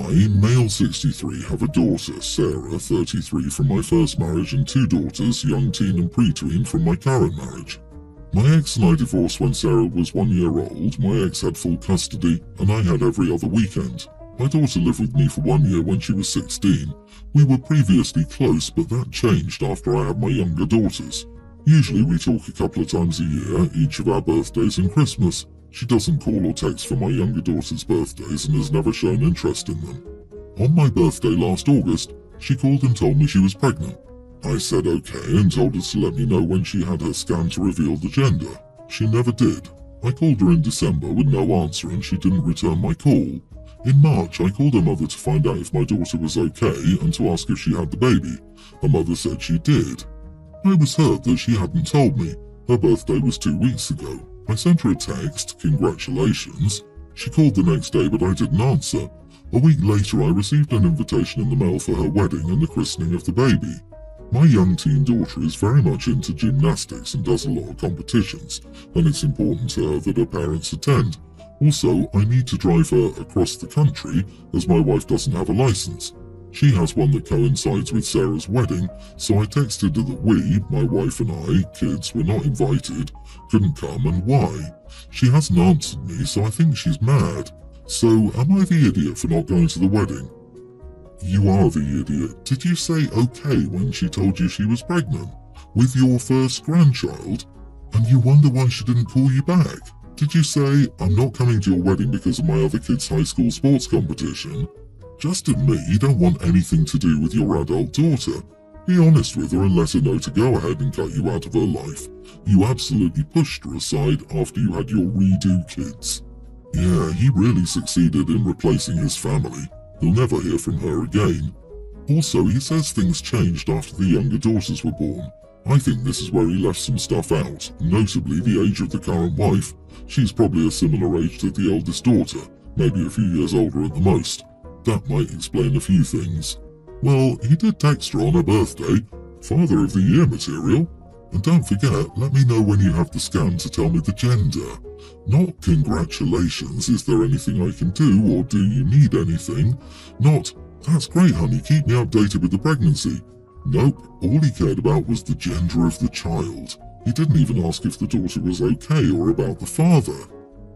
I, male 63, have a daughter, Sarah, 33, from my first marriage and two daughters, young teen and pre-tween, from my current marriage. My ex and I divorced when Sarah was 1 year old. My ex had full custody and I had every other weekend. My daughter lived with me for 1 year when she was 16. We were previously close, but that changed after I had my younger daughters. Usually we talk a couple of times a year, each of our birthdays and Christmas. She doesn't call or text for my younger daughter's birthdays and has never shown interest in them. On my birthday last August, she called and told me she was pregnant. I said okay and told her to let me know when she had her scan to reveal the gender. She never did. I called her in December with no answer and she didn't return my call. In March, I called her mother to find out if my daughter was okay and to ask if she had the baby. Her mother said she did. I was hurt that she hadn't told me. Her birthday was 2 weeks ago. I sent her a text, congratulations. She called the next day but I didn't answer. A week later I received an invitation in the mail for her wedding and the christening of the baby. My young teen daughter is very much into gymnastics and does a lot of competitions, and it's important to her that her parents attend. Also, I need to drive her across the country as my wife doesn't have a license. She has one that coincides with Sarah's wedding, so I texted her that we, my wife and I, kids, were not invited, couldn't come and why. She hasn't answered me, so I think she's mad. So, am I the idiot for not going to the wedding? You are the idiot. Did you say okay when she told you she was pregnant? With your first grandchild? And you wonder why she didn't call you back? Did you say, I'm not coming to your wedding because of my other kid's high school sports competition? Just admit you don't want anything to do with your adult daughter. Be honest with her and let her know to go ahead and cut you out of her life. You absolutely pushed her aside after you had your redo kids. Yeah, he really succeeded in replacing his family. He'll never hear from her again. Also, he says things changed after the younger daughters were born. I think this is where he left some stuff out, notably the age of the current wife. She's probably a similar age to the eldest daughter, maybe a few years older at the most. That might explain a few things. Well, he did text her on her birthday, Father of the Year material. And don't forget, let me know when you have the scan to tell me the gender. Not congratulations, is there anything I can do, or do you need anything? Not, that's great honey, keep me updated with the pregnancy. Nope, all he cared about was the gender of the child. He didn't even ask if the daughter was okay or about the father.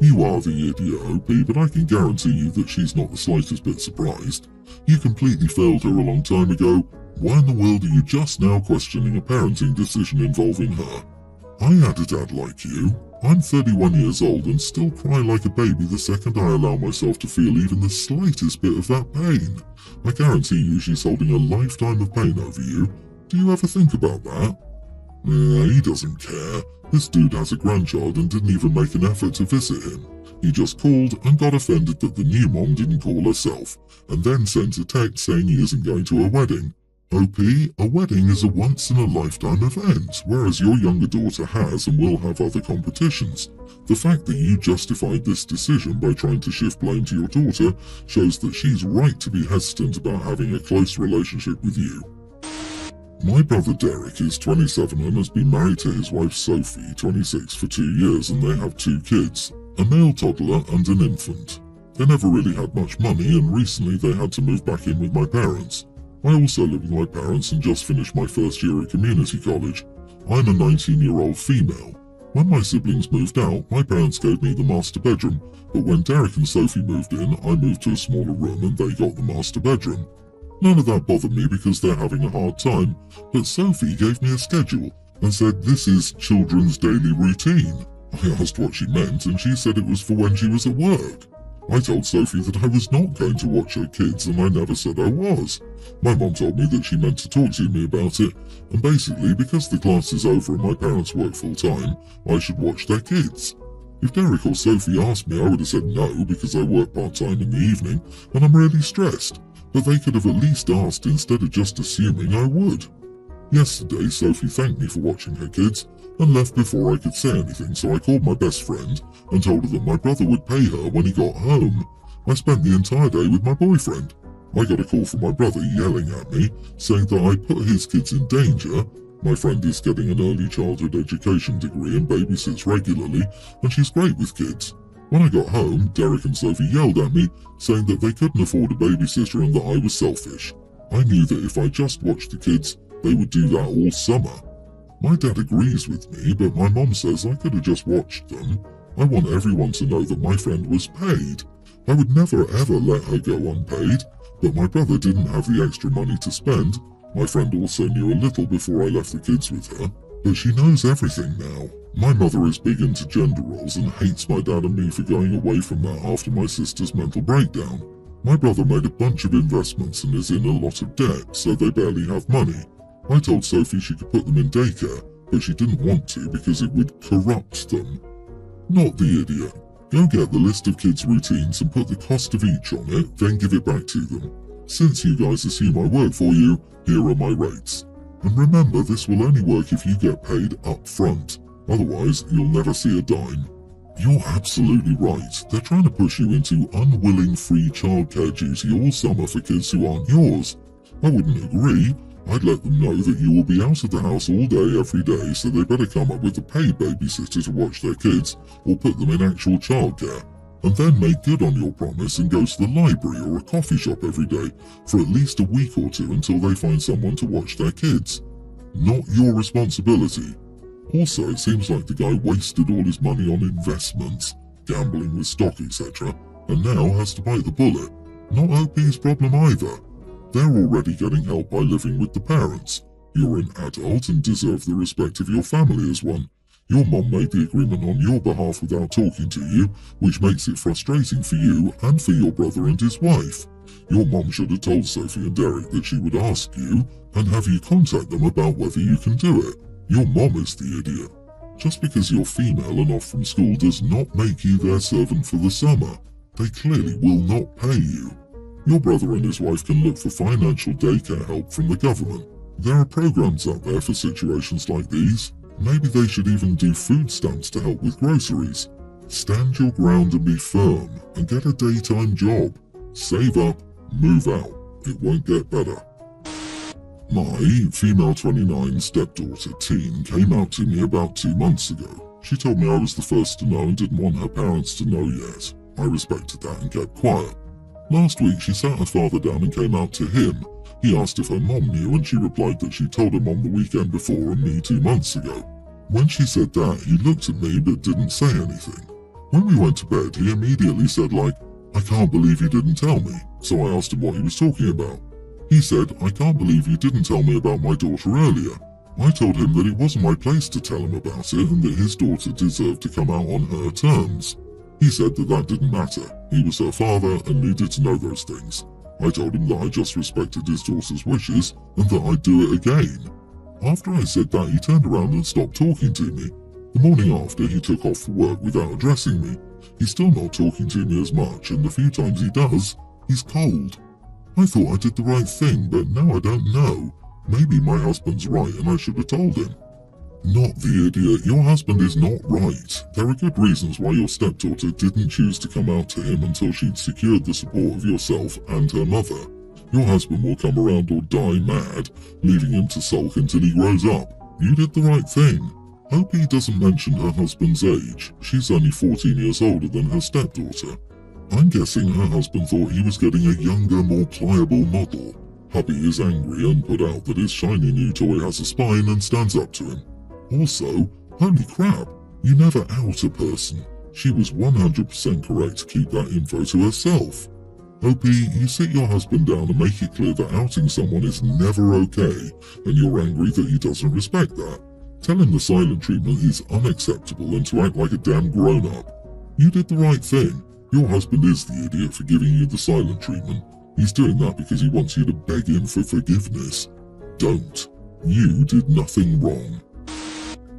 You are the idiot, OP, but I can guarantee you that she's not the slightest bit surprised. You completely failed her a long time ago. Why in the world are you just now questioning a parenting decision involving her? I had a dad like you. I'm 31 years old and still cry like a baby the second I allow myself to feel even the slightest bit of that pain. I guarantee you she's holding a lifetime of pain over you. Do you ever think about that? He doesn't care. This dude has a grandchild and didn't even make an effort to visit him. He just called and got offended that the new mom didn't call herself, and then sent a text saying he isn't going to a wedding. OP, a wedding is a once-in-a-lifetime event, whereas your younger daughter has and will have other competitions. The fact that you justified this decision by trying to shift blame to your daughter shows that she's right to be hesitant about having a close relationship with you. My brother Derek is 27 and has been married to his wife Sophie, 26, for 2 years, and they have 2 kids, a male toddler and an infant. They never really had much money, and recently they had to move back in with my parents. I also live with my parents and just finished my first year at community college. I'm a 19-year-old female. When my siblings moved out, my parents gave me the master bedroom, but when Derek and Sophie moved in, I moved to a smaller room and they got the master bedroom. None of that bothered me because they're having a hard time, but Sophie gave me a schedule and said this is children's daily routine. I asked what she meant and she said it was for when she was at work. I told Sophie that I was not going to watch her kids and I never said I was. My mom told me that she meant to talk to me about it, and basically because the class is over and my parents work full time, I should watch their kids. If Derek or Sophie asked me, I would have said no because I work part-time in the evening and I'm really stressed, but they could have at least asked instead of just assuming I would. Yesterday, Sophie thanked me for watching her kids and left before I could say anything, so I called my best friend and told her that my brother would pay her when he got home. I spent the entire day with my boyfriend. I got a call from my brother yelling at me, saying that I put his kids in danger. My friend is getting an early childhood education degree and babysits regularly, and she's great with kids. When I got home, Derek and Sophie yelled at me, saying that they couldn't afford a babysitter and that I was selfish. I knew that if I just watched the kids, they would do that all summer. My dad agrees with me, but my mom says I could have just watched them. I want everyone to know that my friend was paid. I would never ever let her go unpaid, but my brother didn't have the extra money to spend. My friend also knew a little before I left the kids with her, but she knows everything now. My mother is big into gender roles and hates my dad and me for going away from that after my sister's mental breakdown. My brother made a bunch of investments and is in a lot of debt, so they barely have money. I told Sophie she could put them in daycare, but she didn't want to because it would corrupt them. Not the idiot. Go get the list of kids' routines and put the cost of each on it, then give it back to them. Since you guys assume I work for you, here are my rates. And remember, this will only work if you get paid up front. Otherwise, you'll never see a dime. You're absolutely right. They're trying to push you into unwilling free childcare duty all summer for kids who aren't yours. I wouldn't agree. I'd let them know that you will be out of the house all day every day, so they better come up with a paid babysitter to watch their kids or put them in actual childcare. And then make good on your promise and go to the library or a coffee shop every day for at least a week or two until they find someone to watch their kids. Not your responsibility. Also, it seems like the guy wasted all his money on investments, gambling with stock, etc., and now has to bite the bullet. Not OP's problem either. They're already getting help by living with the parents. You're an adult and deserve the respect of your family as one. Your mom made the agreement on your behalf without talking to you, which makes it frustrating for you and for your brother and his wife. Your mom should have told Sophie and Derek that she would ask you and have you contact them about whether you can do it. Your mom is the idiot. Just because you're female and off from school does not make you their servant for the summer. They clearly will not pay you. Your brother and his wife can look for financial daycare help from the government. There are programs out there for situations like these. Maybe they should even do food stamps to help with groceries. Stand your ground and be firm, and get a daytime job. Save up, move out. It won't get better. My female 29 stepdaughter, Teen, came out to me about 2 months ago. She told me I was the first to know and didn't want her parents to know yet. I respected that and kept quiet. Last week she sat her father down and came out to him. He asked if her mom knew and she replied that she told him on the weekend before and me 2 months ago. When she said that, he looked at me but didn't say anything. When we went to bed, he immediately said I can't believe you didn't tell me. So I asked him what he was talking about. He said, I can't believe you didn't tell me about my daughter earlier. I told him that it wasn't my place to tell him about it and that his daughter deserved to come out on her terms. He said that didn't matter. He was her father and needed to know those things. I told him that I just respected his daughter's wishes and that I'd do it again. After I said that, he turned around and stopped talking to me. The morning after, he took off for work without addressing me. He's still not talking to me as much, and the few times he does, he's cold. I thought I did the right thing, but now I don't know. Maybe my husband's right and I should have told him. Not the idiot. Your husband is not right. There are good reasons why your stepdaughter didn't choose to come out to him until she'd secured the support of yourself and her mother. Your husband will come around or die mad, leaving him to sulk until he grows up. You did the right thing. Hope he doesn't mention her husband's age. She's only 14 years older than her stepdaughter. I'm guessing her husband thought he was getting a younger, more pliable model. Hubby is angry and put out that his shiny new toy has a spine and stands up to him. Also, holy crap, you never out a person. She was 100% correct to keep that info to herself. Opie, you sit your husband down and make it clear that outing someone is never okay, and you're angry that he doesn't respect that. Tell him the silent treatment is unacceptable and to act like a damn grown-up. You did the right thing. Your husband is the idiot for giving you the silent treatment. He's doing that because he wants you to beg him for forgiveness. Don't. You did nothing wrong.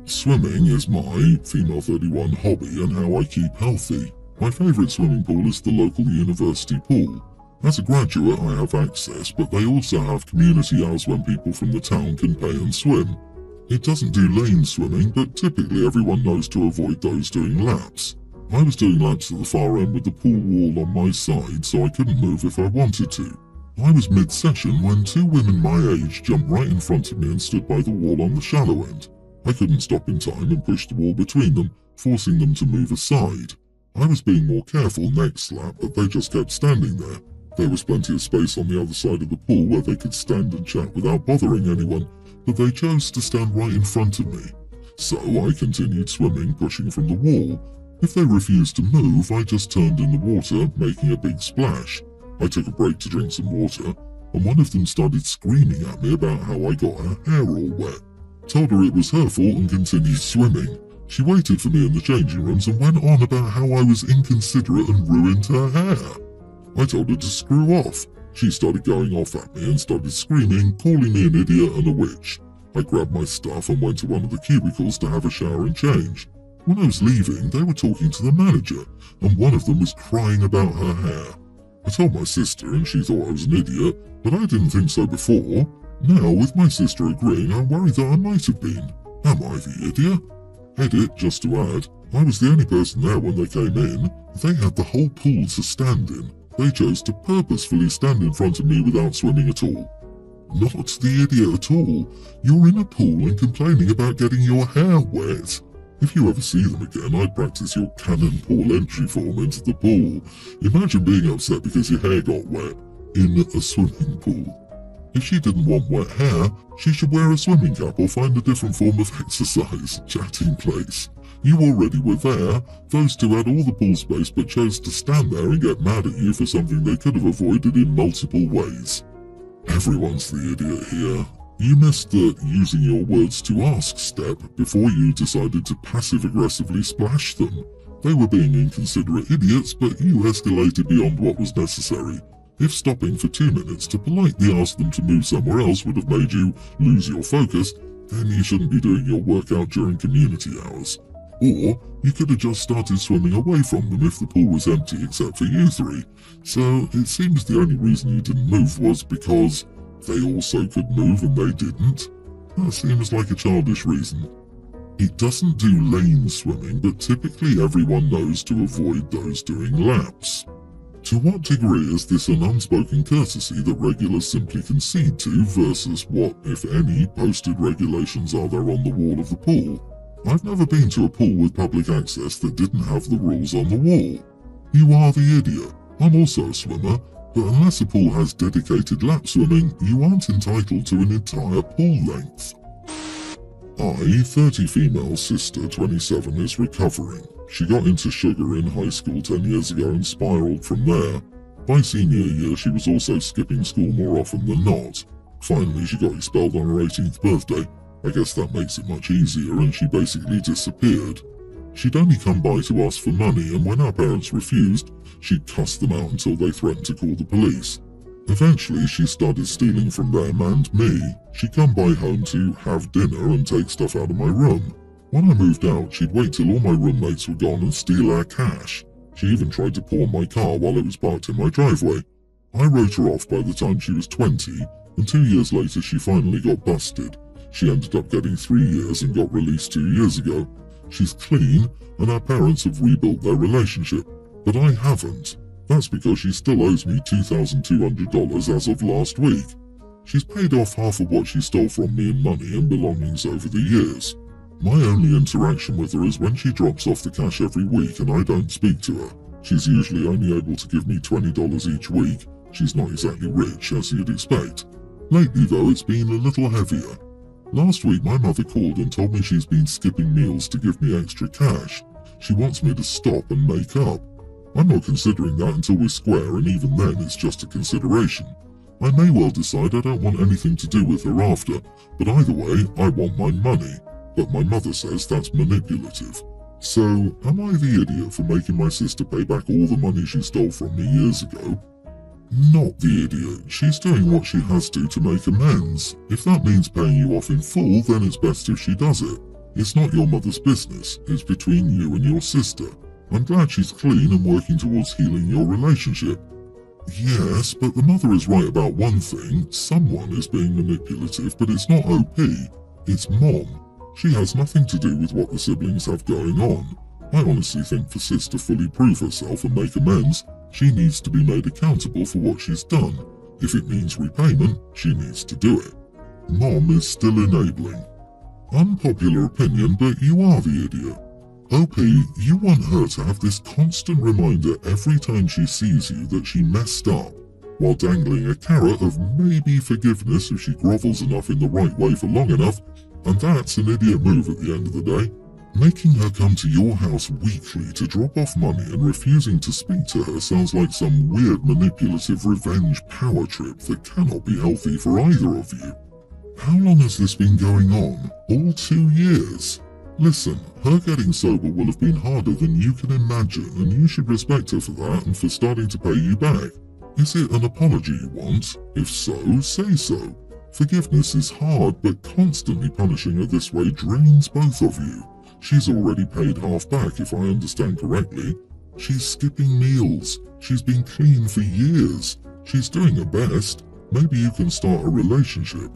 Swimming is my, female 31, hobby and how I keep healthy. My favourite swimming pool is the local university pool. As a graduate I have access, but they also have community hours when people from the town can pay and swim. It doesn't do lane swimming, but typically everyone knows to avoid those doing laps. I was doing laps at the far end with the pool wall on my side, so I couldn't move if I wanted to. I was mid-session when 2 women my age jumped right in front of me and stood by the wall on the shallow end. I couldn't stop in time and pushed the wall between them, forcing them to move aside. I was being more careful next lap, but they just kept standing there. There was plenty of space on the other side of the pool where they could stand and chat without bothering anyone, but they chose to stand right in front of me. So I continued swimming, pushing from the wall. If they refused to move, I just turned in the water, making a big splash. I took a break to drink some water, and one of them started screaming at me about how I got her hair all wet. Told her it was her fault and continued swimming. She waited for me in the changing rooms and went on about how I was inconsiderate and ruined her hair. I told her to screw off. She started going off at me and started screaming, calling me an idiot and a witch. I grabbed my stuff and went to one of the cubicles to have a shower and change. When I was leaving, they were talking to the manager, and one of them was crying about her hair. I told my sister and she thought I was an idiot, but I didn't think so before. Now, with my sister agreeing, I'm worried that I might have been. Am I the idiot? Edit, just to add, I was the only person there when they came in. They had the whole pool to stand in. They chose to purposefully stand in front of me without swimming at all. Not the idiot at all. You're in a pool and complaining about getting your hair wet. If you ever see them again, I'd practice your cannon pool entry form into the pool. Imagine being upset because your hair got wet in a swimming pool. If she didn't want wet hair, she should wear a swimming cap or find a different form of exercise, chatting place. You already were there. Those two had all the pool space but chose to stand there and get mad at you for something they could have avoided in multiple ways. Everyone's the idiot here. You missed the using your words to ask step before you decided to passive-aggressively splash them. They were being inconsiderate idiots, but you escalated beyond what was necessary. If stopping for 2 minutes to politely ask them to move somewhere else would have made you lose your focus, then you shouldn't be doing your workout during community hours. Or you could have just started swimming away from them if the pool was empty except for you three. So it seems the only reason you didn't move was because they also could move and they didn't. That seems like a childish reason. It doesn't do lane swimming, but typically everyone knows to avoid those doing laps. To what degree is this an unspoken courtesy that regulars simply concede to versus what, if any, posted regulations are there on the wall of the pool? I've never been to a pool with public access that didn't have the rules on the wall. You are the idiot. I'm also a swimmer, but unless a pool has dedicated lap swimming, you aren't entitled to an entire pool length. I, 30 female sister, 27, is recovering. She got into sugar in high school 10 years ago and spiraled from there. By senior year, she was also skipping school more often than not. Finally, she got expelled on her 18th birthday. I guess that makes it much easier, and she basically disappeared. She'd only come by to ask for money, and when our parents refused, she'd cuss them out until they threatened to call the police. Eventually, she started stealing from them and me. She'd come by home to have dinner and take stuff out of my room. When I moved out, she'd wait till all my roommates were gone and steal our cash. She even tried to pawn my car while it was parked in my driveway. I wrote her off by the time she was 20, and 2 years later she finally got busted. She ended up getting 3 years and got released 2 years ago. She's clean, and our parents have rebuilt their relationship, but I haven't. That's because she still owes me $2,200 as of last week. She's paid off half of what she stole from me in money and belongings over the years. My only interaction with her is when she drops off the cash every week and I don't speak to her. She's usually only able to give me $20 each week. She's not exactly rich, as you'd expect. Lately, though, it's been a little heavier. Last week, my mother called and told me she's been skipping meals to give me extra cash. She wants me to stop and make up. I'm not considering that until we're square, and even then it's just a consideration. I may well decide I don't want anything to do with her after, but either way, I want my money. But my mother says that's manipulative. So, am I the idiot for making my sister pay back all the money she stole from me years ago? Not the idiot. She's doing what she has to make amends. If that means paying you off in full, then it's best if she does it. It's not your mother's business. It's between you and your sister. I'm glad she's clean and working towards healing your relationship. Yes, but the mother is right about one thing. Someone is being manipulative, but it's not OP. It's Mom. She has nothing to do with what the siblings have going on. I honestly think for Sis to fully prove herself and make amends, she needs to be made accountable for what she's done. If it means repayment, she needs to do it. Mom is still enabling. Unpopular opinion, but you are the idiot. OP, you want her to have this constant reminder every time she sees you that she messed up, while dangling a carrot of maybe forgiveness if she grovels enough in the right way for long enough, and that's an idiot move at the end of the day. Making her come to your house weekly to drop off money and refusing to speak to her sounds like some weird manipulative revenge power trip that cannot be healthy for either of you. How long has this been going on? All 2 years? Listen, her getting sober will have been harder than you can imagine, and you should respect her for that and for starting to pay you back. Is it an apology you want? If so, say so. Forgiveness is hard, but constantly punishing her this way drains both of you. She's already paid half back if I understand correctly. She's skipping meals. She's been clean for years. She's doing her best. Maybe you can start a relationship.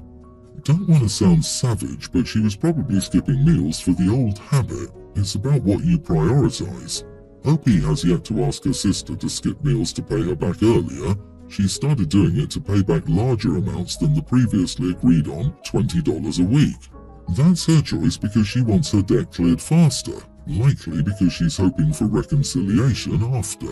Don't want to sound savage, but she was probably skipping meals for the old habit. It's about what you prioritize. OP has yet to ask her sister to skip meals to pay her back earlier. She started doing it to pay back larger amounts than the previously agreed on $20 a week. That's her choice because she wants her debt cleared faster, likely because she's hoping for reconciliation after.